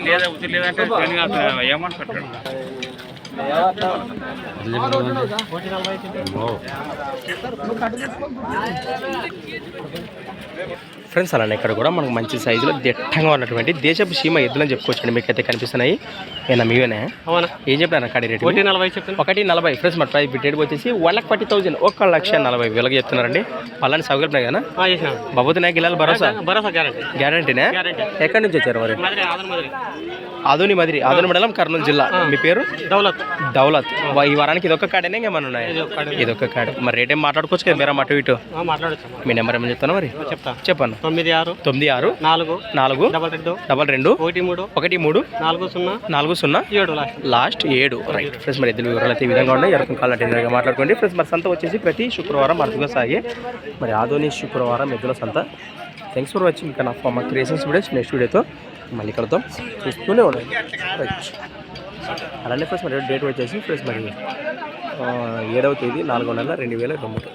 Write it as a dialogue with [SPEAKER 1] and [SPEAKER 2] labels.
[SPEAKER 1] లేదా ఉత్తి లేదంటే ఏమనుకుంటాడు
[SPEAKER 2] ఫ్రెండ్స్ అలానే ఇక్కడ కూడా మనకు మంచి సైజులో దిట్టంగా ఉన్నటువంటి దేశపు సీమ ఎద్దులని చెప్పుకోవచ్చండి. మీకు అయితే కనిపిస్తున్నాయి. ఏనా మీవేనా? ఏం చెప్పినారు అక్కడ రేటు? 140 ఫ్రెండ్స్. మన ప్రైస్ రేట్ వచ్చేసి 140,000 1,40,000 చెప్తున్నారండి. పలాని సౌకర్యం కదా బాబుతున్నాయి గిలాలు భరోసా గ్యారంటీనా? ఎక్కడి నుంచి వచ్చారు మరి? ఆదోని మదిరి, ఆదోని మండలం, కర్నూలు జిల్లా. మీ పేరు? దౌలత్. ఈ వారానికి ఇదొక్క కాడేనా ఇంకేమన్నా ఉన్నాయి? ఇదొక్క కాడ. మరి రేట్ ఏం మాట్లాడుకోవచ్చు కదా మీరు అటు ఇటు? మీ నెంబర్ ఏమని చెప్తాను మరి? చెప్పండి. 96 42 13 40 లాస్ట్ 7 రైట్ ఫ్రెండ్స్. మరి ఇద్దరు వివరాలు అయితే ఈ విధంగా ఉన్నాయి. ఎవరికి కావాలంటే మాట్లాడుకోండి ఫ్రెండ్స్. మరి సంత వచ్చేసి ప్రతి శుక్రవారం అరుదుగా సాగే మరి ఆదోని శుక్రవారం ఎద్దుల సంత. Thanks for watching. ఇంకా మా క్రియేషన్స్ వీడియోస్ నెక్స్ట్ వీడియోతో మళ్ళీ కలుద్దాం. చూస్తూనే ఉండండి రైట్. అలానే ఫ్రెండ్స్ మరి డేట్ వచ్చేసి ఫ్రెండ్స్ మరి 7వ తేదీ 4వ నెల 2023.